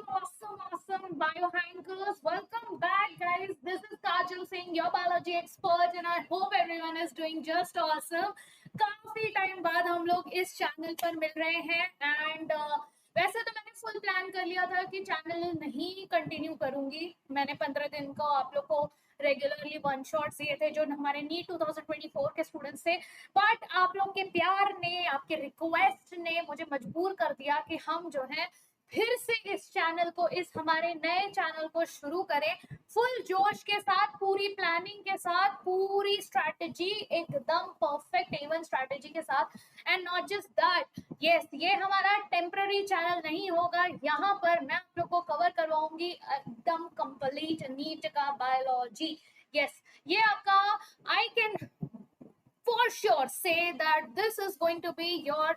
Awesome biohackers. Welcome back, guys. This is Kajal Singh, your biology expert, and I hope everyone is doing just awesome. काफी time बाद हम लोग इस channel पर मिल रहे हैं एंड वैसे तो मैंने फुल प्लान कर लिया था कि चैनल नहीं कंटिन्यू करूंगी। मैंने 15 दिन का आप लोग को रेगुलरली वन शॉट दिए थे जो हमारे नीट 2024 के स्टूडेंट्स थे, बट आप लोग के प्यार ने, आपके रिक्वेस्ट ने मुझे मजबूर कर दिया कि हम जो है फिर से इस चैनल को, इस हमारे नए चैनल को शुरू करें फुल जोश के साथ, पूरी प्लानिंग के साथ, पूरी स्ट्रैटेजी एकदम परफेक्ट A1 स्ट्रैटेजी के साथ। And not just that, yes, ये हमारा टेम्पररी चैनल नहीं होगा। यहाँ पर मैं आप लोग को कवर करवाऊंगी एकदम कंप्लीट नीट का बायोलॉजी। यस, ये आपका I can for sure say that this is going to be your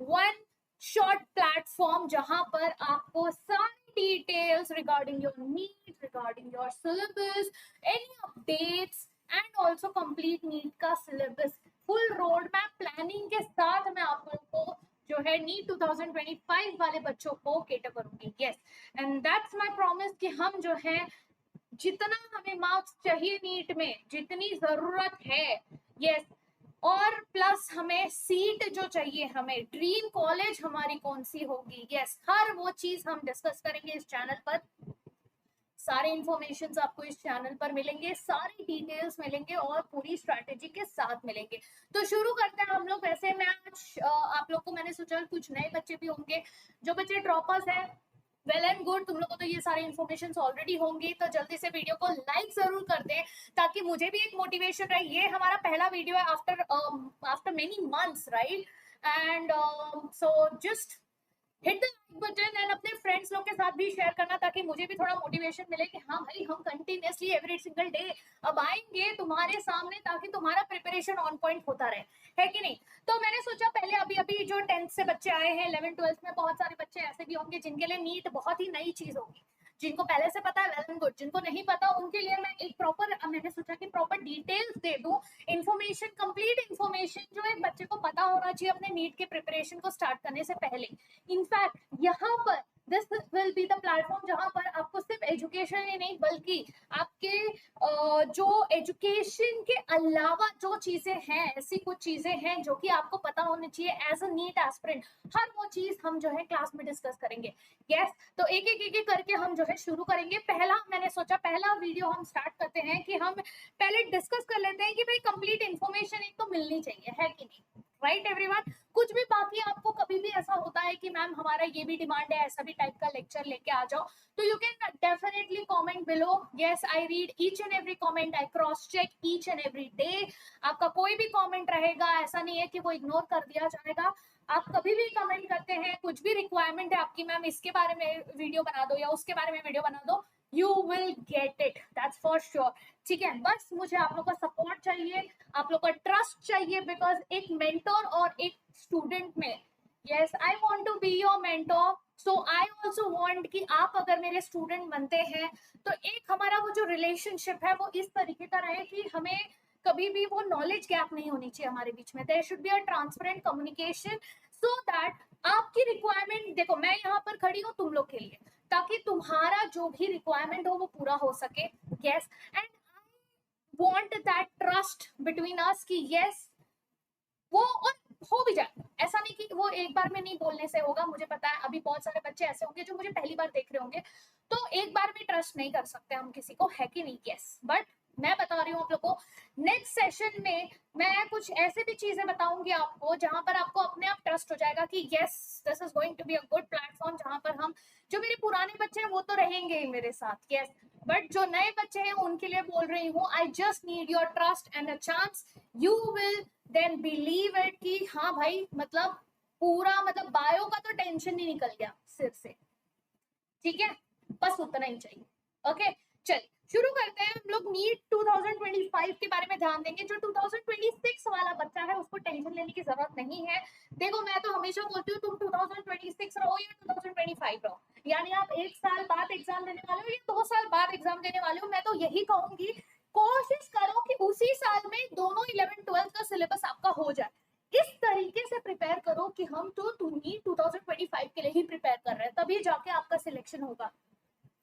one short platform जहां पर आपको सारी details regarding your NEET, regarding your syllabus, any updates and also complete NEET का syllabus, full road map planning के साथ मैं आप लोगों को जो है नीट 2025 वाले बच्चों को केटर करूंगी। Yes, and that's my promise कि हम जो है जितना हमें मार्क्स चाहिए नीट में, जितनी जरूरत है, यस, और प्लस हमें सीट जो चाहिए, हमें ड्रीम कॉलेज हमारी कौन सी होगी, यस, हर वो चीज हम डिस्कस करेंगे इस चैनल पर। सारे इंफॉर्मेशन आपको इस चैनल पर मिलेंगे, सारी डिटेल्स मिलेंगे और पूरी स्ट्रैटेजी के साथ मिलेंगे। तो शुरू करते हैं हम लोग। वैसे मैं आज आप लोग को, मैंने सोचा कुछ नए बच्चे भी होंगे, जो बच्चे ड्रॉपर्स हैं, वेल एंड गुड, तुम लोगों को तो ये सारे इन्फॉर्मेशन ऑलरेडी होंगी, तो जल्दी से वीडियो को लाइक जरूर कर दें ताकि मुझे भी एक मोटिवेशन रहे। ये हमारा पहला वीडियो है after many months, right? And so just hit the like button and अपने फ्रेंड्स लोग के साथ भी शेयर करना ताकि मुझे भी थोड़ा मोटिवेशन मिले कि हाँ भाई, हम कंटिन्यूअसली एवरी सिंगल डे अब आएंगे तुम्हारे सामने ताकि तुम्हारा प्रिपरेशन ऑन पॉइंट होता रहे, है कि नहीं? तो मैंने सोचा पहले अभी जो 10th से बच्चे आए हैं, 11th 12th में बहुत सारे बच्चे ऐसे भी होंगे जिनके लिए नीट बहुत ही नई चीज होगी। जिनको पहले से पता है वेल एंड गुड, जिनको नहीं पता उनके लिए मैं एक प्रॉपर, मैंने सोचा कि प्रॉपर डिटेल्स दे दूं, इन्फॉर्मेशन, कंप्लीट इन्फॉर्मेशन जो एक बच्चे को पता होना चाहिए अपने नीट के प्रिपरेशन को स्टार्ट करने से पहले। इनफैक्ट यहाँ पर this will be the platform जहां पर आपको सिर्फ एजुकेशन ही नहीं बल्कि आपके जो एजुकेशन के अलावा जो चीजें हैं, ऐसी कुछ चीजें हैं जो कि आपको पता होनी चाहिए एज अ नीट एस्पिरेंट, हर वो चीज हम जो है क्लास में डिस्कस करेंगे। यस, तो एक करके हम जो है शुरू करेंगे। मैंने सोचा पहला वीडियो हम स्टार्ट करते हैं कि हम पहले डिस्कस कर लेते हैं कि भाई कंप्लीट इन्फॉर्मेशन एक तो मिलनी चाहिए, है कि नहीं, राइट एवरीवन? कुछ भी बाकी आपको कभी भी ऐसा होता है कि मैम हमारा ये भी डिमांड है, ऐसा भी टाइप का लेक्चर लेके आ जाओ, तो you can definitely comment below. Yes, I read each and every comment, I cross check each and every day. आपका कोई भी कमेंट रहेगा, ऐसा नहीं है कि वो इग्नोर कर दिया जाएगा। आप कभी भी कमेंट करते हैं, कुछ भी रिक्वायरमेंट है आपकी, मैम इसके बारे में वीडियो बना दो या उसके बारे में वीडियो बना दो, you will get it, that's for sure. ठीक है, बस मुझे आप लोग का सपोर्ट चाहिए, आप लोग का ट्रस्ट चाहिए, बिकॉज एक मेंटोर और एक स्टूडेंट में, yes, I want to be your mentor, so I also want कि आप अगर मेरे स्टूडेंट बनते हैं तो एक हमारा वो जो रिलेशनशिप है वो इस तरीके का रहे कि हमें कभी भी वो नॉलेज गैप नहीं होनी चाहिए हमारे बीच में। There should be a transparent communication so that आपकी रिक्वायरमेंट, देखो मैं यहाँ पर खड़ी हूँ तुम लोग के लिए ताकि तुम्हारा जो भी रिक्वायरमेंट हो वो पूरा हो सके। Yes, and I want that trust between us कि यस वो और हो भी जाए। ऐसा नहीं कि वो एक बार में नहीं बोलने से होगा, मुझे पता है अभी बहुत सारे बच्चे ऐसे होंगे जो मुझे पहली बार देख रहे होंगे, तो एक बार में ट्रस्ट नहीं कर सकते हम किसी को, है कि नहीं? यस, बट मैं बता रही हूँ आप लोग को, नेक्स्ट सेशन में मैं कुछ ऐसे भी चीजें बताऊंगी आपको जहां पर आपको अपने आप ट्रस्ट हो जाएगा कि yes, this is going to be a good platform, जहां पर हम, जो मेरे पुराने बच्चे हैं वो तो रहेंगे ही मेरे साथ, यस, बट जो नए बच्चे हैं उनके लिए बोल रही हूँ, I just need your trust and a chance, you will then believe it कि हाँ भाई, मतलब पूरा, मतलब बायो का तो टेंशन ही निकल गया सिर से। ठीक है, बस उतना ही चाहिए। ओके, चलिए शुरू करते हैं। हम लोग नीट 2025 के बारे में ध्यान देंगे। जो 2026 वाला बच्चा है उसको टेंशन लेने की जरूरत नहीं है। देखो मैं तो हमेशा बोलती हूँ तुम 2026 रहो या 2025 रहो, यानी आप एक साल बाद एग्जाम देने वाले हो या 2 साल बाद एग्जाम देने वाले हो, मैं तो यही कहूंगी कोशिश करो कि उसी साल में दोनों 11th 12th का सिलेबस आपका हो जाए। इस तरीके से प्रिपेयर प्रिपेयर करो कि हम तो नीट 2025 के लिए ही प्रिपेयर कर रहे हैं, तभी जाके आपका सिलेक्शन होगा।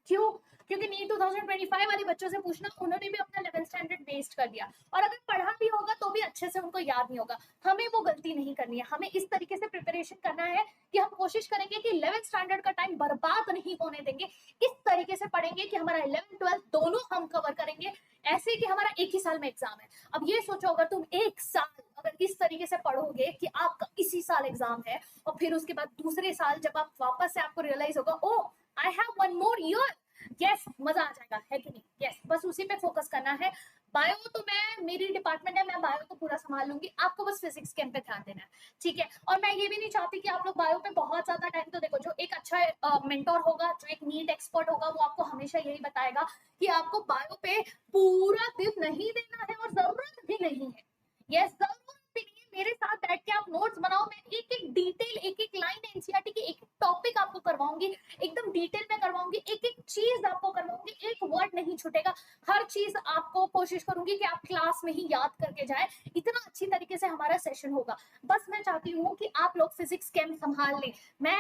क्यों? क्योंकि नीट 2025 वाले बच्चों से पूछना, उन्होंने भी अपना 11th स्टैंडर्ड वेस्ट कर दिया, और अगर पढ़ा भी होगा तो भी अच्छे से उनको याद नहीं होगा। हमें वो गलती नहीं करनी है, हमें इस तरीके से प्रिपरेशन करना है कि हम कोशिश करेंगे कि 11th स्टैंडर्ड का टाइम बर्बाद नहीं होने देंगे, इस तरीके से पढ़ेंगे कि हमारा 11th 12th दोनों हम कवर करेंगे, ऐसे कि हमारा एक ही साल में एग्जाम है। अब ये सोचो, अगर तुम एक साल अगर इस तरीके से पढ़ोगे कि आपका इसी साल एग्जाम है, और फिर उसके बाद दूसरे साल जब आप वापस से आपको रियलाइज होगा, oh I have one more year, yes मजा आ जाएगा, है कि नहीं? यस, बस उसी पे फोकस करना है। बायो तो मेरी डिपार्टमेंट है, मैं बायो तो पूरा संभाल लूंगी, आपको बस फिजिक्स केम पे ध्यान देना है, ठीक है? और मैं ये भी नहीं चाहती कि आप लोग बायो पे बहुत ज्यादा टाइम, तो देखो जो एक अच्छा मेंटोर होगा, जो एक नीट एक्सपर्ट होगा, वो आपको हमेशा यही बताएगा कि आपको बायो पे पूरा दिन नहीं देना है, और जरूरत भी नहीं है। यस, जरूरत भी नहीं है। मेरे साथ बैठ के आप नोट्स बनाओ, मैं एक एक डिटेल, एक एक लाइन एनसीईआरटी की, एक टॉपिक आपको करवाऊंगी, एकदम डिटेल में करवाऊंगी, एक एक चीज आपको करवाऊंगी, एक वर्ड नहीं छूटेगा, हर चीज आपको कोशिश करूंगी कि आप क्लास में ही याद करके जाए। इतना अच्छी तरीके से हमारा सेशन होगा। बस मैं चाहती हूँ कि आप लोग फिजिक्स केम संभाल लें। मैं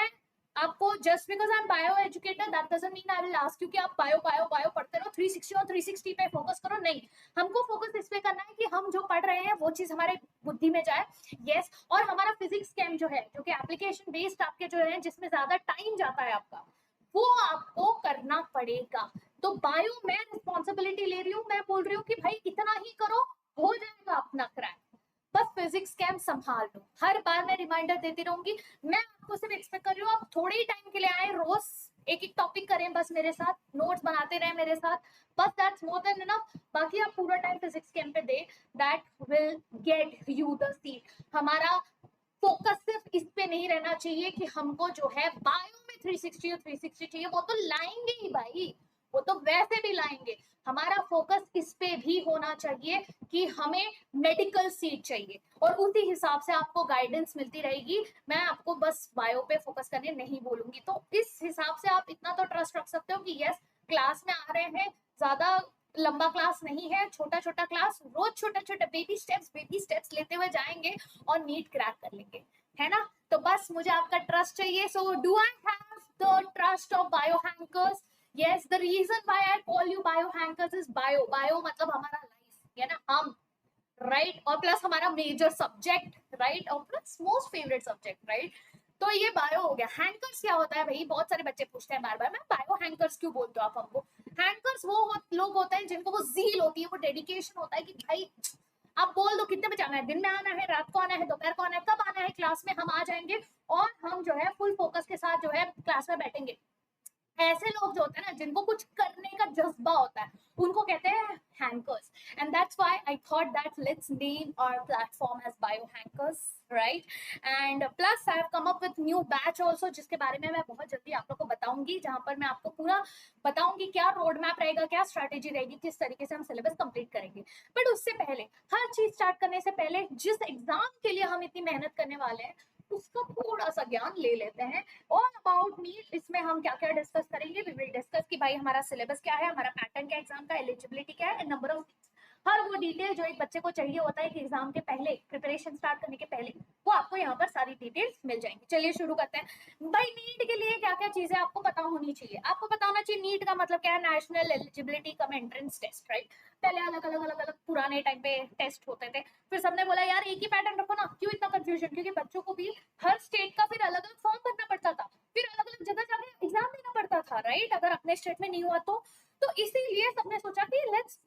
आपको just because I am bio educator that doesn't mean I will ask you कि आप बायो बायो बायो पढ़ते रहो, 360 और 360 पे फोकस करो, नहीं। हमको फोकस इस पे करना है कि हम जो पढ़ रहे हैं वो चीज हमारे बुद्धि में जाए। यस, और हमारा फिजिक्स केम जो है, जो कि एप्लीकेशन बेस्ड आपके जो है, जिसमें ज्यादा टाइम जाता है आपका, वो आपको करना पड़ेगा। तो बायो मैं रिस्पॉन्सिबिलिटी ले रही हूँ, मैं बोल रही हूँ कि भाई इतना ही करो, हो जाएगा अपना क्रैक। बस फिजिक्स कैम संभाल लो, हर बार मैं रिमाइंडर देती रहूंगी। मैं आपको सिर्फ एक्सपेक्ट कर रही हूँ आप थोड़े ही टाइम के लिए आए, रोज एक एक टॉपिक करें बस मेरे साथ, नोट्स बनाते रहे मेरे साथ, बस दैट्स मोर देन इनफ। बाकी आप पूरा टाइम फिजिक्स कैम पे दे, that will get you the seat. हमारा फोकस सिर्फ इस पे नहीं रहना चाहिए कि हमको जो है बायो में 360 और 360 चाहिए, वो तो लाएंगे ही भाई, वो तो वैसे भी लाएंगे। हमारा फोकस इस पे भी होना चाहिए कि हमें मेडिकल सीट चाहिए, और उसी हिसाब से आपको गाइडेंस मिलती रहेगी। मैं आपको बस बायो पे फोकस करने नहीं बोलूंगी। तो इस हिसाब से आप इतना तो ट्रस्ट रख सकते हो कि यस, क्लास में आ रहे हैं, ज्यादा लंबा क्लास नहीं है, छोटा छोटा क्लास, रोज छोटे छोटे बेबी स्टेप्स लेते हुए जाएंगे और नीट क्रैक कर लेंगे, है ना? तो बस मुझे आपका ट्रस्ट चाहिए। So do I have the trust of bio hankers? Yes, the reason why I call you bio hankers is bio, bio मतलब हमारा लाइफ, है ना, हम, राइट, और प्लस हमारा मेजर सब्जेक्ट, राइट, और plus most favourite subject, right. तो ये बायो हो गया। हैंकर्स क्या होता है भाई? बहुत सारे बच्चे पूछते हैं बार बार, मैं बायो हैंकर्स क्यों बोलते हो आप हमको? हैंकर्स वो लोग होते हैं जिनको वो जील होती है, वो डेडिकेशन होता है कि भाई आप बोल दो कितने बजे आना है, दिन में आना है, रात को आना है, दोपहर को आना है, कब आना है क्लास में, हम आ जाएंगे और हम जो है फुल फोकस के साथ जो है क्लास में बैठेंगे। ऐसे लोग जो होते हैं ना, जिनको कुछ करने का जज्बा होता है, उनको कहते हैं hankers. And that's why I thought that let's name our platform as bio hankers, right. And plus I have come up with new batch also, जिसके बारे में मैं बहुत जल्दी आप लोग को बताऊंगी, जहां पर मैं आपको पूरा बताऊंगी क्या रोड मैप रहेगा, क्या स्ट्रैटेजी रहेगी, किस तरीके से हम सिलेबस कंप्लीट करेंगे। बट उससे पहले, हर चीज स्टार्ट करने से पहले, जिस एग्जाम के लिए हम इतनी मेहनत करने वाले हैं उसका थोड़ा सा ज्ञान ले लेते हैं। ऑल अबाउट नीट, इसमें हम क्या क्या डिस्कस करेंगे, वी विल डिस्कस कि भाई हमारा सिलेबस क्या है, हमारा पैटर्न क्या, एग्जाम का एलिजिबिलिटी क्या है, नंबर ऑफ, हर वो डिटेल जो एक बच्चे को चाहिए होता है कि एग्जाम के पहले, प्रिपरेशन स्टार्ट करने के पहले, वो आपको यहाँ पर सारी डिटेल्स मिल जाएंगी। चलिए शुरू करते हैं। भाई नीट के लिए क्या क्या चीजें आपको पता होनी चाहिए? आपको पता होना चाहिए नीट का मतलब क्या है, national eligibility cum entrance test, right. पहले अलग अलग अलग अलग पुराने टाइम पे टेस्ट होते थे, फिर सबने बोला यार एक ही पैटर्न रखो ना, क्यों इतना कंफ्यूजन, क्योंकि बच्चों को भी हर स्टेट का फिर अलग अलग फॉर्म भरना पड़ता था, फिर अलग अलग जगह जाके एग्जाम देना पड़ता था, राइट, अगर अपने स्टेट में नहीं हुआ तो इसीलिए सबने सोचा कि लेट्स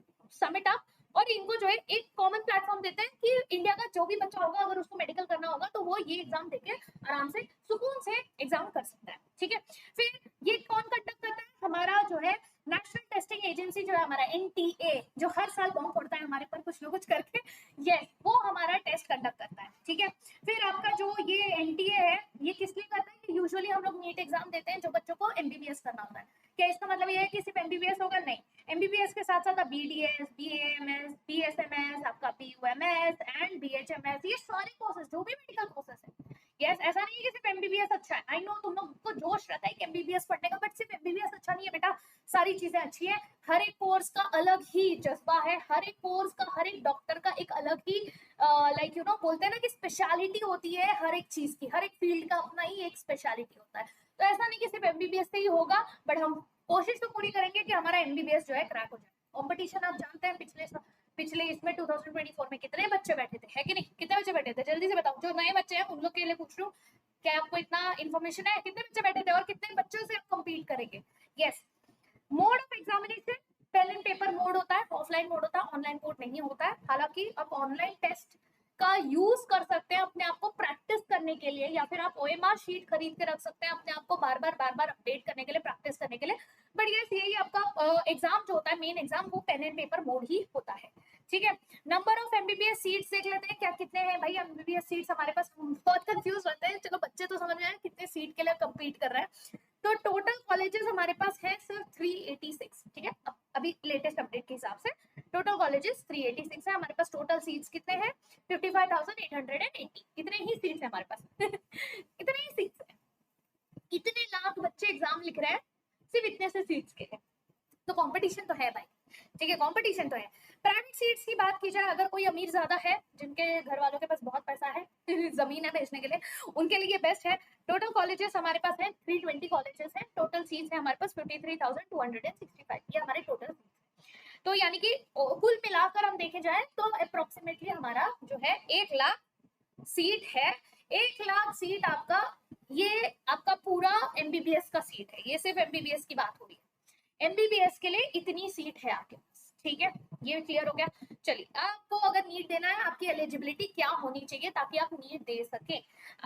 सम इट अप, और इनको जो है एक कॉमन प्लेटफॉर्म देते हैं कि इंडिया का जो भी बच्चा होगा, अगर उसको मेडिकल करना होगा तो वो ये एग्जाम देके आराम से सुकून से एग्जाम कर सकता है, ठीक है। फिर ये कौन कंडक्ट करता है? हमारा जो है नेशनल टेस्टिंग एजेंसी जो है, हमारा एनटीए, जो हर साल बॉम्ब फोड़ता है हमारे पर कुछ ना कुछ करके, यस, वो हमारा टेस्ट कंडक्ट करता है, ठीक है। फिर आपका जो ये एनटीए है, ये किस लिए करता है? कि यूजुअली हम लोग नीट एग्जाम देते हैं जो बच्चों को एमबीबीएस करना होता है। क्या इसका मतलब ये है कि सिर्फ एमबीबीएस होगा? नहीं, एमबीबीएस के साथ साथ बीडीएस, बीएएमएस, बीएसएमएस, आपका बीयूएमएस एंड बीएचएमएस, ये सारे कोर्सेज जो भी मेडिकल कोर्सेज है, यस, ऐसा नहीं है कि सिर्फ एमबीबीएस अच्छा है। आई नो तुम लोग को जोश रहता है कि एमबीबीएस पढ़ने का, बट सिर्फ एमबीबीएस अच्छा नहीं है बेटा, सारी चीजें अच्छी है। हर एक कोर्स का अलग ही जज्बा है, हर एक कोर्स का, हर एक डॉक्टर का एक अलग ही लाइक बोलते हैं ना कि स्पेशलिटी होती है हर एक चीज की, हर एक फील्ड का अपना ही एक स्पेशलिटी होता है। तो ऐसा नहीं कि सिर्फ एमबीबीएस से ही होगा, बट हम कोशिश तो पूरी करेंगे कि हमारा एमबीबीएस जो है क्रैक हो जाए। कंपटीशन आप जानते हैं पिछले इसमें 2024 में कितने बच्चे बैठे थे, है कि नहीं? कितने बच्चे बैठे थे? जल्दी से बताओ, जो नए बच्चे हैं उन लोग के लिए पूछ रहा हूँ, क्या आपको इतना इन्फॉर्मेशन है? कितने बच्चे बैठे थे और कितने बच्चों से आप कम्पीट करेंगे? Yes. Mode of examination, pen and paper mode होता है, ऑफलाइन मोड होता है, ऑनलाइन मोड नहीं होता है। हालांकि आप ऑनलाइन टेस्ट का यूज कर सकते हैं अपने आप को प्रैक्टिस करने के लिए, या फिर आप ओएमआर शीट खरीद के रख सकते हैं अपने आप को बार बार अपडेट करने के लिए, प्रैक्टिस करने के लिए। बट यस, यही आपका एग्जाम जो होता है, मेन एग्जाम, वो पेन एंड पेपर मोड ही होता है। ठीक है, नंबर ऑफ एमबीबीएस सीट्स देख लेते हैं क्या कितने हैं भाई एमबीबीएस सीट्स हमारे पास। बहुत कंफ्यूज होते हैं, चलो बच्चे तो समझ में आए कितने सीट के लिए कम्पीट कर रहे हैं। तो टोटल कॉलेजेस हमारे पास है सिर्फ 386। ठीक है, अभी लेटेस्ट अपडेट के हिसाब से टोटल कॉलेजेस 386 है हमारे पास। टोटल सीट्स कितने हैं? 55,880। इतने ही सीट्स है हमारे पास इतने ही सीट्स है। इतने लाख बच्चे एग्जाम लिख रहे हैं सिर्फ इतने से सीट्स के लिए। तो कंपटीशन तो है भाई, ठीक है, कंपटीशन तो है। प्राइवेट सीट्स की बात की जाए, अगर कोई अमीर ज्यादा है, जिनके घर वालों के पास बहुत पैसा है जमीन है बेचने के लिए, उनके लिए बेस्ट है। टोटल कॉलेजेस हमारे पास है 320 कॉलेजेस हैं। टोटल सीट्स है हमारे पास 53,265। ये हमारे टोटल सीट्स। तो यानी कि कुल मिलाकर हम देखे जाए तो अप्रोक्सीमेटली हमारा जो है 1 लाख सीट है। 1 लाख सीट आपका, ये आपका पूरा एमबीबीएस का सीट है। ये सिर्फ एमबीबीएस की बात हो रही है, एमबीबीएस के लिए इतनी सीट है आपके पास। ठीक है, ये क्लियर हो गया। चलिए, आपको अगर नीट देना है, आपकी एलिजिबिलिटी क्या होनी चाहिए ताकि आप नीट दे सके?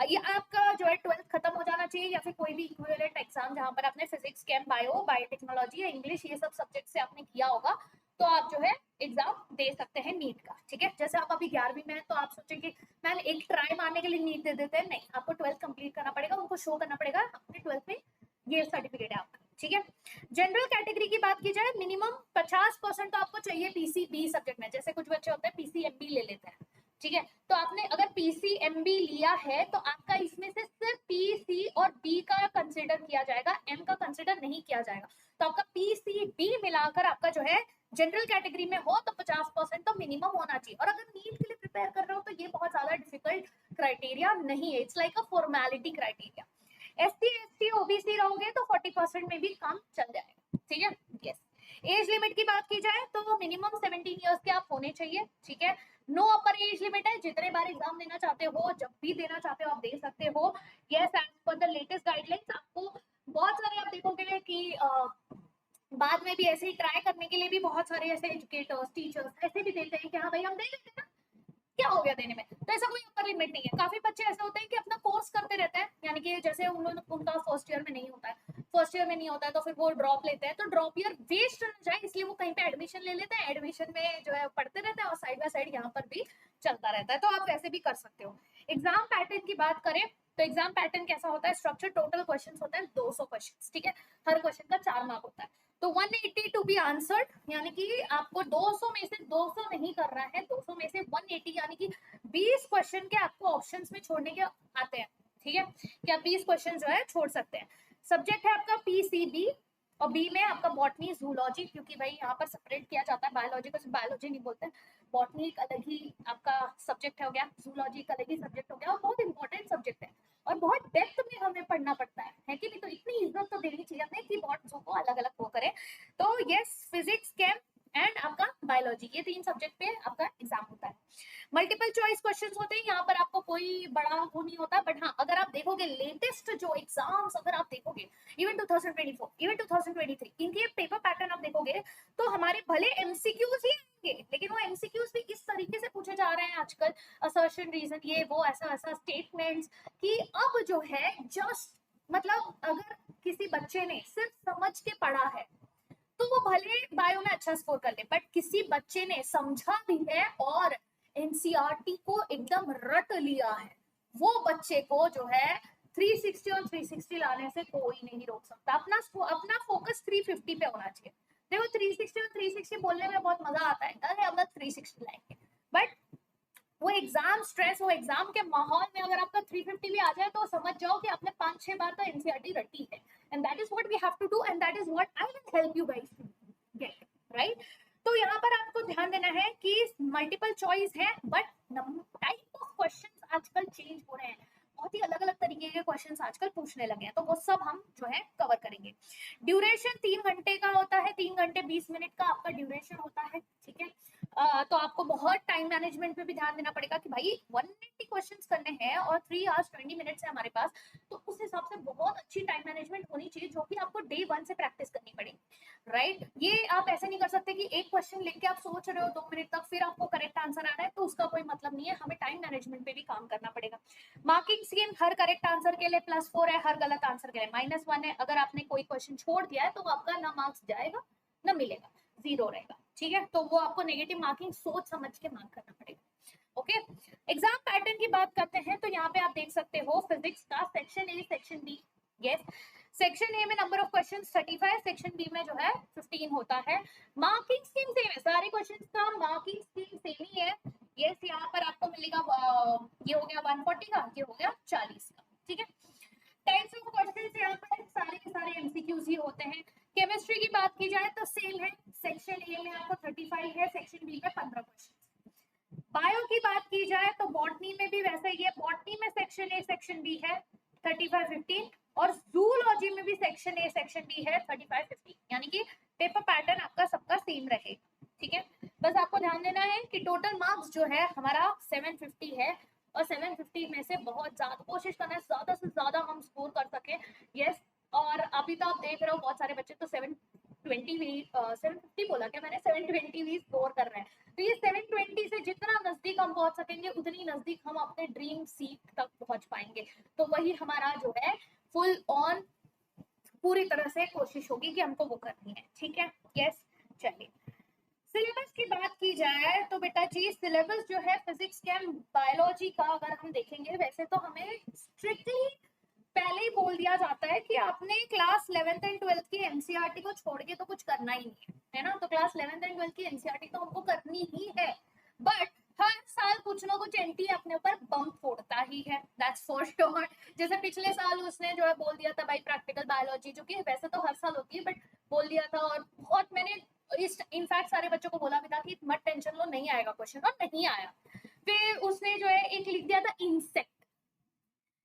ये आपका जो है 12th खत्म हो जाना चाहिए, या फिर कोई भी इक्विवेलेंट एग्जाम जहां पर आपने फिजिक्स, केम, बायोटेक्नोलॉजी या इंग्लिश, ये सब सब्जेक्ट से आपने किया होगा, तो आप जो है एग्जाम दे सकते हैं नीट का। ठीक है, जैसे आप अभी 11वीं में हैं तो आप सोचेंगे मैम एक ट्राई मारने के लिए नीट दे देते हैं, नहीं, आपको 12th कंप्लीट करना पड़ेगा, उनको शो करना पड़ेगा अपने 12th में ये सर्टिफिकेट है आपका। ठीक है, जनरल कैटेगरी की बात की जाए, मिनिमम 50% तो आपको चाहिए पीसीबी सब्जेक्ट में। जैसे कुछ बच्चे होते हैं पीसीएमबी ले लेते हैं, ठीक है, तो आपने अगर पीसीएमबी लिया है तो आपका इसमें से सिर्फ पी, सी और बी का कंसिडर किया जाएगा, एम का कंसिडर नहीं किया जाएगा। तो आपका पीसीबी मिलाकर आपका जो है जनरल कैटेगरी में हो तो 50% तो मिनिमम होना चाहिए। और अगर नीट के लिए प्रिपेयर कर रहे हो तो ये बहुत ज्यादा डिफिकल्ट क्राइटेरिया नहीं है, it's like a formality criteria. SC, ST, OBC रहोगे तो 40% में भी काम चल जाएगा। ठीक है, यस। एज लिमिट की बात की जाए तो मिनिमम 17 इयर्स के आप होने चाहिए। ठीक है, नो अपर एज लिमिट है, जितने बार एग्जाम देना चाहते हो, जब भी देना चाहते हो आप दे सकते हो। Yes, as per the latest guidelines आपको बहुत सारे आप देखोगे कि बाद में भी ऐसे ही ट्राई करने के लिए भी बहुत सारे ऐसे एजुकेटर्स, टीचर्स ऐसे भी देते हैं कि हाँ भाई हम दे देते हैं ना, क्या हो गया देने में। तो ऐसा कोई अपर लिमिट नहीं है। काफी बच्चे ऐसे होते हैं कि अपना कोर्स करते रहते हैं, यानी कि जैसे उनका फर्स्ट ईयर में नहीं होता है, फर्स्ट ईयर में नहीं होता है तो फिर वो ड्रॉप लेते हैं, तो ड्रॉप ईयर वेस्ट न जाए इसलिए वो कहीं पे एडमिशन ले लेते हैं, एडमिशन में जो है पढ़ते रहते हैं और साइड बाय साइड यहाँ पर भी चलता रहता है। तो आप वैसे भी कर सकते हो। एग्जाम पैटर्न की बात करें तो एग्जाम पैटर्न कैसा होता है? स्ट्रक्चर, टोटल क्वेश्चन होता है 200 क्वेश्चन। ठीक है, हर क्वेश्चन का 4 मार्क होता है। तो 180 टू बी आंसर्ड, यानी कि आपको 200 में से 200 नहीं कर रहा है, 200 में से 180 यानी कि 20 क्वेश्चन के आपको ऑप्शंस में छोड़ने के आते हैं। ठीक है, कि आप 20 क्वेश्चन जो है छोड़ सकते हैं। सब्जेक्ट है आपका पीसीबी, और बी में आपका बॉटनी, जूलॉजी, क्योंकि भाई यहाँ पर सेपरेट किया जाता है, बायोलॉजी को बायोलॉजी नहीं बोलते हैं, बॉटनी एक अलग ही आपका सब्जेक्ट हो गया, जूलॉजी एक अलग ही सब्जेक्ट हो गया, और बहुत इंपॉर्टेंट सब्जेक्ट है और बहुत डेप्थ में हमें पढ़ना पड़ता है कि नहीं? तो इतनी इज्जत तो देनी चाहिए अपने कि बहुत को अलग अलग वो करे। तो यस, फिजिक्स, केम एंड आपका बायोलॉजी, ये 3 सब्जेक्ट पे आपका एग्जाम होता है। मल्टीपल चॉइस क्वेश्चंस होते हैं, यहाँ पर आपको कोई बड़ा वो नहीं होता। बट हाँ, अगर आप देखोगे लेटेस्ट जो एग्जाम्स, अगर आप देखोगे इवन 2024, इवन 2023, इनके पेपर पैटर्न आप देखोगे तो हमारे भले एमसीक्यूज ही आएंगे, लेकिन वो एमसीक्यूज भी इस तरीके से पूछे जा रहे हैं आजकल, असर्शन, रीजन, ये वो, ऐसा ऐसा स्टेटमेंट्स, कि अब जो है जस्ट मतलब अगर किसी बच्चे ने सिर्फ समझ के पढ़ा है तो वो भले बायो में अच्छा स्कोर कर ले, बट किसी बच्चे ने समझा भी है और एनसीईआरटी को एकदम रट लिया है, वो बच्चे को जो है 360 और 360 लाने से कोई नहीं रोक सकता। अपना फोकस 350 पे होना चाहिए। देखो 360 और 360 बोलने में बहुत मजा आता है, अरे हम 360 लाएंगे, बट वो एग्जाम स्ट्रेस, वो एग्जाम के माहौल में अगर आपका 350 भी आ जाए तो समझ जाओ कि आपने 5-6 बार तो एनसीईआरटी रटी है, and that is what we have to do, and that is what I will help you guys to get, right? तो यहाँ पर आपको ध्यान देना है कि मल्टीपल चॉइस है, बट टाइप ऑफ क्वेश्चंस आजकल चेंज हो रहे हैं, बहुत ही अलग अलग तरीके के क्वेश्चंस आजकल पूछने लगे हैं, तो वो सब हम जो है कवर करेंगे। ड्यूरेशन 3 घंटे का होता है, 3 घंटे 20 मिनट का आपका ड्यूरेशन होता है, ठीक है। तो आपको बहुत टाइम मैनेजमेंट पे भी ध्यान देना पड़ेगा कि भाई 180 क्वेश्चंस करने हैं और 3 आवर्स 20 मिनट्स है हमारे पास, तो उस हिसाब से बहुत अच्छी टाइम मैनेजमेंट होनी चाहिए, जो कि आपको डे 1 से प्रैक्टिस करनी पड़ेगी, राइट। ये आप ऐसे नहीं कर सकते कि एक क्वेश्चन लेके आप सोच रहे हो 2 मिनट तक, फिर आपको करेक्ट आंसर आ रहा है, तो उसका कोई मतलब नहीं है, हमें टाइम मैनेजमेंट पे भी काम करना पड़ेगा। मार्किंग स्कीम हर करेक्ट आंसर के लिए +4 है, हर गलत आंसर के लिए -1 है। अगर आपने कोई क्वेश्चन छोड़ दिया है तो आपका ना मार्क्स जाएगा ना मिलेगा, 0 रहेगा, ठीक है। तो वो आपको नेगेटिव मार्किंग सोच समझ के मार्क करना पड़ेगा, ओके। एग्जाम पैटर्न की बात करते हैं तो यहाँ पे आप देख सकते हो फिजिक्स का section A section B, yes. Section A में number of questions 35, section B में जो है 15 होता है। मार्किंग स्कीम सेम है, सारे क्वेश्चंस का मार्किंग स्कीम सेम ही है, यस। यहाँ पर आपको मिलेगा ये हो गया 140 का, ये हो गया 40 का, ठीक है। टाइप्स ऑफ क्वेश्चंस यहाँ पर सारे के सारे एमसीक्यूज ही होते हैं। केमिस्ट्री की बात की जाए तो सेम है, सेक्शन ए में आपको 35 है, सेक्शन बी में 15 क्वेश्चन। बायो की बात की जाए तो बॉटनी में भी वैसा ही है, बॉटनी में सेक्शन ए सेक्शन बी है 35 15, और जूलॉजी में भी सेक्शन ए सेक्शन बी है 35 15, यानी कि पेपर पैटर्न आपका सबका सेम रहेगा, ठीक है। बस आपको ध्यान देना है कि टोटल मार्क्स जो है हमारा 750 है, और 750 में से बहुत ज्यादा कोशिश करना है, ज्यादा से ज्यादा हम स्कोर कर सके, यस। और अभी तो आप देख रहे हो बहुत सारे बच्चे तो 720 भी 750 बोला क्या मैंने, 720 भी स्कोर कर रहे हैं, तो ये 720 से जितना नजदीक हम पहुंच सकेंगे उतनी नजदीक हम अपने ड्रीम सीट तक पहुंच पाएंगे। तो वही हमारा जो है फुल ऑन पूरी तरह से कोशिश होगी कि हमको वो करनी है, ठीक है, यस। चलिए सिलेबस की बात की जाए तो बेटा जी सिलेबस जो है फिजिक्स केम बायोलॉजी का अगर हम देखेंगे, वैसे तो हमें स्ट्रिक्टली पहले ही बोल दिया जाता है कि आपने क्लास 11th एंड 12th की एनसीईआरटी को छोड़ के तो कुछ करना ही नहीं है ना। तो क्लास 11th एंड 12th की एनसीईआरटी तो हमको करनी ही है, बट हर साल कुछ ना कुछ एनटीए अपने ऊपर बम फोड़ता ही है, दैट्स फॉर श्योर। जैसे पिछले साल उसने जो है बोल दिया था भाई प्रैक्टिकल बायोलॉजी, जो कि वैसे तो हर साल होती है, बट बोल दिया था, और बहुत मैंने इस इनफैक्ट सारे बच्चों को बोला भी था कि मत टेंशन लो, नहीं आएगा क्वेश्चन, और नहीं आया। फिर उसने जो है एक लिख दिया था इंसेक्ट,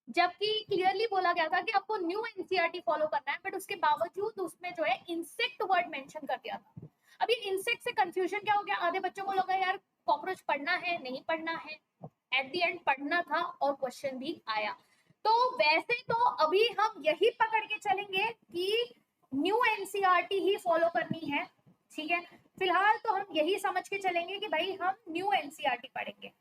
जबकि क्लियरली बोला गया था कि आपको न्यू एनसीईआरटी फॉलो करना है, बट उसके बावजूद उसमें जो है इंसेक्ट वर्ड मेंशन कर दिया था। अभी इंसेक्ट से कंफ्यूजन क्या हो गया, आधे बच्चों को लगा यार कॉकरोच पढ़ना है नहीं पढ़ना है, एट द एंड पढ़ना था और क्वेश्चन भी आया। तो वैसे तो अभी हम यही पकड़ के चलेंगे कि न्यू एनसीईआरटी ही फॉलो करनी है, ठीक है। फिलहाल तो हम यही समझ के चलेंगे कि भाई हम न्यू एनसीईआरटी पढ़ेंगे,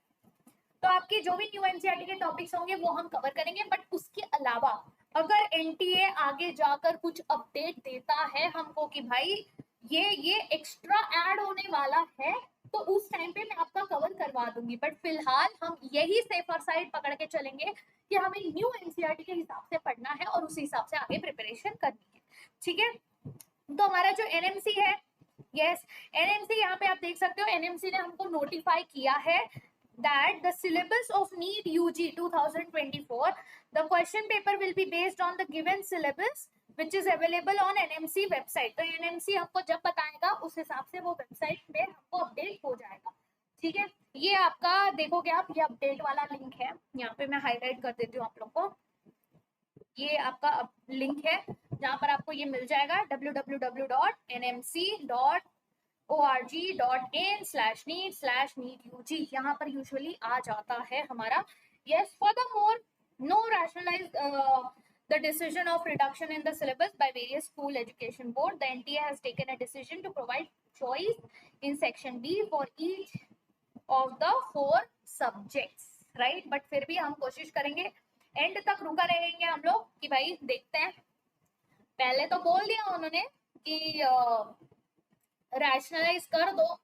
तो आपके जो भी न्यू एनसीईआरटी के टॉपिक्स होंगे वो हम कवर करेंगे, बट उसके अलावा अगर एनटीए आगे जाकर कुछ अपडेट देता है हमको कि भाई ये एक्स्ट्रा ऐड होने वाला है, तो उस टाइम पे मैं आपका कवर करवा दूंगी, बट फिलहाल हम यही सेफर साइड पकड़ के चलेंगे कि हमें न्यू एनसीईआरटी के हिसाब से पढ़ना है और उस हिसाब से आगे प्रिपरेशन करनी है, ठीक है। तो हमारा जो एनएमसी है, यस एनएमसी, यहाँ पे आप देख सकते हो एनएमसी ने हमको नोटिफाई किया है that the syllabus of NEET UG 2024, the question paper will be based on the given syllabus which is available on NMC website। तो NMC हमको जब बताएगा उस हिसाब से वो वेबसाइट पे हमको अपडेट हो जाएगा, ठीक है। ये आपका देखोगे आप, ये अपडेट वाला लिंक है, यहाँ पे मैं हाईलाइट कर देती हूँ आप लोग को, ये आपका लिंक है जहाँ पर आपको ये मिल जाएगा www.nmc.org.in/NEET/NEET UG, यहाँ पर यूजुअली आ जाता है हमारा। Yes, furthermore, no rationalized the decision of reduction in the syllabus by various school education board. The NTA has taken a decision to provide choice in section B for each of the 4 subjects, right? But फिर भी हम कोशिश करेंगे, and तक रुका रहेंगे हम लोग कि भाई देखते हैं। पहले तो बोल दिया उन्होंने कि रैशनलाइज कर दो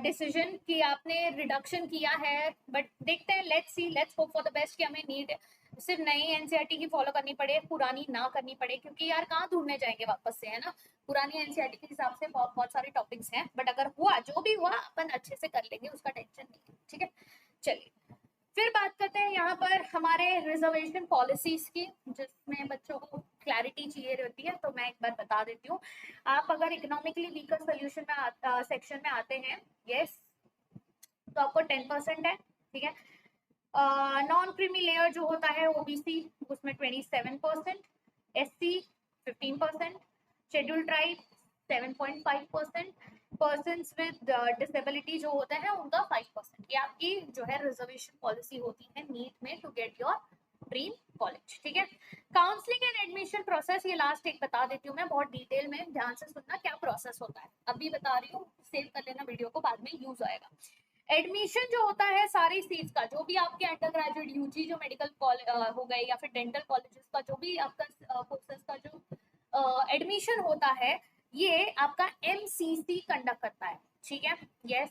डिसीजन कि आपने रिडक्शन किया है, बट देखते हैं, let's see, let's hope for the best कि हमें नीट सिर्फ नई एनसीईआरटी की फॉलो करनी पड़े, पुरानी ना करनी पड़े, क्योंकि यार कहाँ ढूंढने जाएंगे वापस से, है ना। पुरानी एनसीईआरटी के हिसाब से बहुत सारे टॉपिक्स हैं, बट अगर हुआ जो भी हुआ अपन अच्छे से कर लेंगे, उसका टेंशन नहीं, ठीक है। चलिए फिर बात करते हैं यहाँ पर हमारे रिजर्वेशन पॉलिसीज की, जिसमें बच्चों को क्लैरिटी चाहिए रहती है, तो मैं एक बार बता देती हूँ। आप अगर इकोनॉमिकली वीकर सोल्यूशन में सेक्शन में आते हैं, यस, तो आपको 10% है, ठीक है। नॉन क्रीमी लेयर जो होता है ओबीसी, उसमें 27%, SC 15%, schedule tribe 7.5%, persons with disability जो होते हैं उनका 5%। ये आपकी जो है रिजर्वेशन पॉलिसी होती है नीट में to get your dream college, ठीक है। काउंसलिंग एंड एडमिशन प्रोसेस, ये लास्ट एक बता देती हूँ मैं, बहुत डिटेल में ध्यान से सुनना क्या प्रोसेस होता है। अभी बता रही हूँ, सेव कर लेना वीडियो को, बाद में यूज आएगा। एडमिशन जो होता है सारी सीट्स का, जो भी आपके अंडर ग्रेजुएट यूजी जो मेडिकल कॉलेज हो गए या फिर डेंटल कॉलेजेस का जो भी आपका कोर्सेज का जो एडमिशन होता है, ये आपका एमसीसी कंडक्ट करता है, ठीक है। Yes,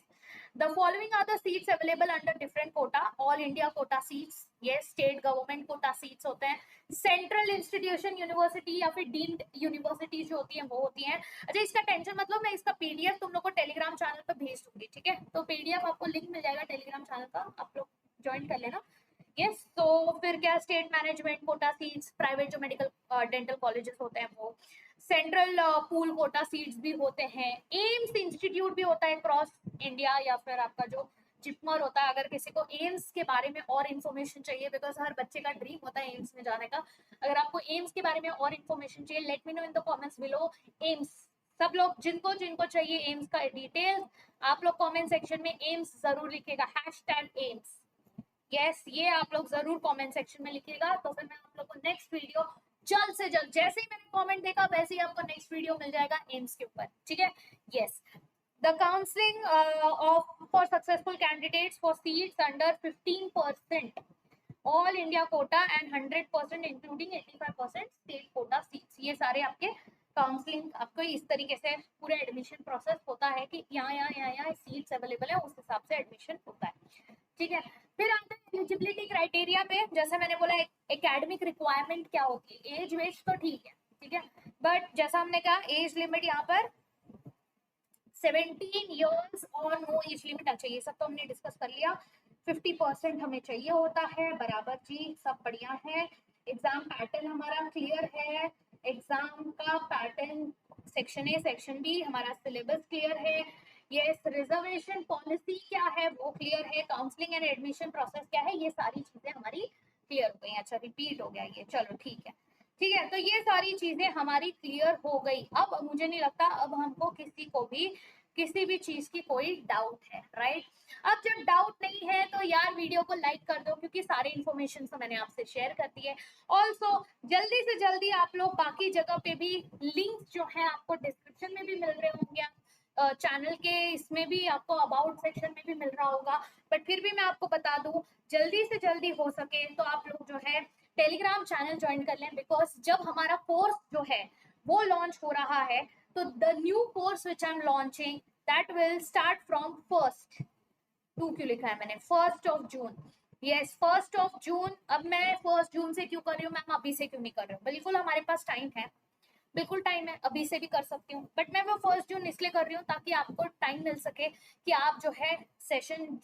the following are the seats available under different quota, all India quota seats, yes, state government quota seats होते हैं, सेंट्रल इंस्टीट्यूशन यूनिवर्सिटी या फिर डीम्ड यूनिवर्सिटी जो होती है वो होती है। अच्छा, इसका टेंशन मतलब, मैं इसका पीडीएफ तुम लोग को टेलीग्राम चैनल पर भेज दूंगी, ठीक है। तो पीडीएफ आपको लिंक मिल जाएगा टेलीग्राम चैनल का, आप लोग ज्वाइन कर लेना। यस, तो फिर क्या, state management quota seats, private जो मेडिकल डेंटल कॉलेजेस होते हैं वो, सेंट्रल पूल कोटा सीट्स भी होते हैं, एम्स इंस्टीट्यूट भी होता है क्रॉस इंडिया, या फिर आपका जो जिपमर होता है। अगर किसी को एम्स के बारे में और इन्फॉर्मेशन चाहिए, बिकॉज हर बच्चे का ड्रीम होता है एम्स में जाने का, अगर आपको एम्स के बारे में और इन्फॉर्मेशन चाहिए, let me know in the comments below. AIIMS, सब लोग जिनको जिनको चाहिए एम्स का डिटेल्स, आप लोग कमेंट सेक्शन में एम्स जरूर लिखिएगा, #एम्स। यस, ये आप लोग जरूर कमेंट सेक्शन में लिखिएगा, तो फिर मैं आप लोग को नेक्स्ट वीडियो जल्द से जल्द, जैसे ही मैंने कमेंट देखा वैसे ही आपको नेक्स्ट वीडियो मिल जाएगा एम्स के ऊपर, ठीक है। Yes, the counselling of for successful candidates for seats under 15% all India Kota and 100% including 85% state quota seats, ये सारे आपके काउंसलिंग, आपको इस तरीके से पूरा एडमिशन प्रोसेस होता है कि यहाँ सीट्स अवेलेबल है, उस हिसाब से एडमिशन होता है, ठीक है। फिर आते हैं एलिजिबिलिटी क्राइटेरिया पे। जैसे मैंने बोला, एकेडमिक रिक्वायरमेंट क्या होती है, एज वेज तो ठीक है, ठीक है, बट जैसा हमने कहा एज लिमिट यहाँ पर 17 ईयर्स और नो एज लिमिट, अच्छा ये सब तो हमने डिस्कस कर लिया। 50% हमें चाहिए होता है, बराबर जी, सब बढ़िया है। एग्जाम पैटर्न हमारा क्लियर है, एग्जाम का pattern section A section B, हमारा सिलेबस क्लियर है। यस, रिजर्वेशन पॉलिसी क्या है वो क्लियर है, काउंसलिंग एंड एडमिशन प्रोसेस क्या है, ये सारी चीजें हमारी क्लियर हो गई। अच्छा, रिपीट हो गया ये, चलो ठीक है, ठीक है। तो ये सारी चीजें हमारी क्लियर हो गई। अब मुझे नहीं लगता अब हमको किसी को भी किसी भी चीज की कोई डाउट है, राइट। अब जब डाउट नहीं है तो यार वीडियो को लाइक कर दो, क्योंकि सारे इन्फॉर्मेशन तो मैंने आपसे शेयर कर दी है। ऑल्सो जल्दी से जल्दी आप लोग बाकी जगह पे भी लिंक जो है आपको डिस्क्रिप्शन में भी मिल रहे होंगे, चैनल के इसमें भी आपको अबाउट सेक्शन में भी मिल रहा होगा, बट फिर भी मैं आपको बता दूं, जल्दी से जल्दी हो सके तो आप लोग जो है टेलीग्राम चैनल ज्वाइन कर लें, बिकॉज जब हमारा कोर्स जो है वो लॉन्च हो रहा है, तो the new course which I am launching that will start from 1st, क्यों लिखा है मैंने 1st of June, yes 1st of June. अब मैं 1st जून से क्यों कर रही हूँ मैम, अभी से क्यों नहीं कर रही हूँ, बिल्कुल हमारे पास टाइम है, बिल्कुल टाइम है, अभी से भी कर सकती हूँ, बट मैं वो 1st जून इसलिए कर रही हूँ ताकि आपको टाइम मिल सके कि आप जो है सेशन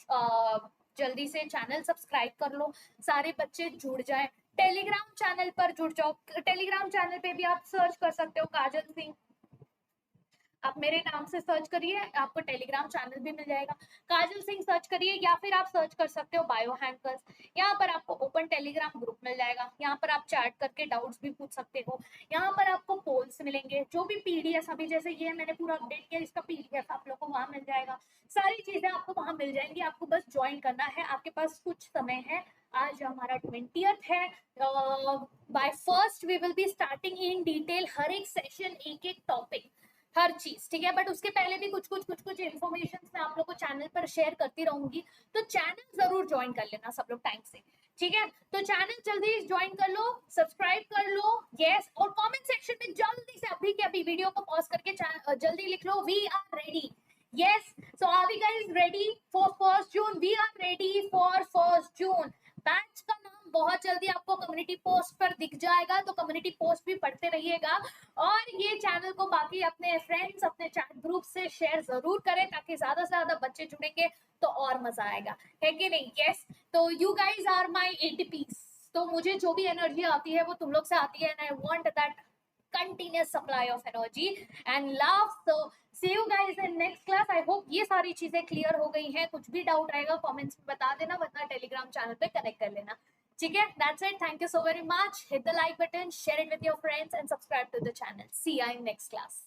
जल्दी से चैनल सब्सक्राइब कर लो, सारे बच्चे जुड़ जाए, टेलीग्राम चैनल पर जुड़ जाओ। टेलीग्राम चैनल पे भी आप सर्च कर सकते हो काजल सिंह, आप मेरे नाम से सर्च करिए, आपको टेलीग्राम चैनल भी मिल जाएगा, काजल सिंह सर्च करिए, या फिर आप सर्च कर सकते हो बायो हैंकर्स, यहाँ पर आपको ओपन टेलीग्राम ग्रुप मिल जाएगा, यहाँ पर आप चैट करके डाउट्स भी पूछ सकते हो, यहाँ पर आपको पोल्स मिलेंगे, जो भी पीडीएफ अभी जैसे ये मैंने पूरा अपडेट किया, इसका पीडीएफ आप लोग को वहां मिल जाएगा, सारी चीजें आपको वहां मिल जाएंगी, आपको बस ज्वाइन करना है, आपके पास कुछ समय है, आज हमारा 20th है, by 1st we will be starting in detail हर एक सेशन, एक एक टॉपिक, हर चीज, ठीक है। बट उसके पहले भी कुछ इन्फॉर्मेशन मैं आप लोग को चैनल पर शेयर करती रहूंगी, तो चैनल जरूर ज्वाइन कर लेना सब लोग टाइम से, ठीक है। तो चैनल जल्दी ज्वाइन कर लो, सब्सक्राइब कर लो, यस, और कमेंट सेक्शन में जल्दी से अभी के अभी वीडियो को पॉज करके जल्दी लिख लो, we are ready, yes. So are we guys ready for 1st June, we are ready for 1st June. Batch का नाम बहुत जल्दी आपको कम्युनिटी पोस्ट पर दिख जाएगा, तो कम्युनिटी पोस्ट भी पढ़ते रहिएगा, और ये चैनल को बाकी अपने फ्रेंड्स, अपने चैट ग्रुप से शेयर जरूर करें, ताकि ज्यादा से ज्यादा बच्चे जुड़ेंगे तो और मजा आएगा, है कि नहीं, यस। तो यू गाइज आर माय एटीपीस, तो मुझे जो भी एनर्जी आती है वो तुम लोग से आती है, and I want that continuous supply of energy and love. So see you guys in next class. I hope ये सारी चीजें क्लियर हो गई हैं. कुछ भी डाउट रहेगा कमेंट्स में बता देना, वरना टेलीग्राम चैनल पे कनेक्ट कर लेना. ठीक है, that's it. Thank you so very much. Hit the like button, share it with your friends and subscribe to the channel. See you in next class.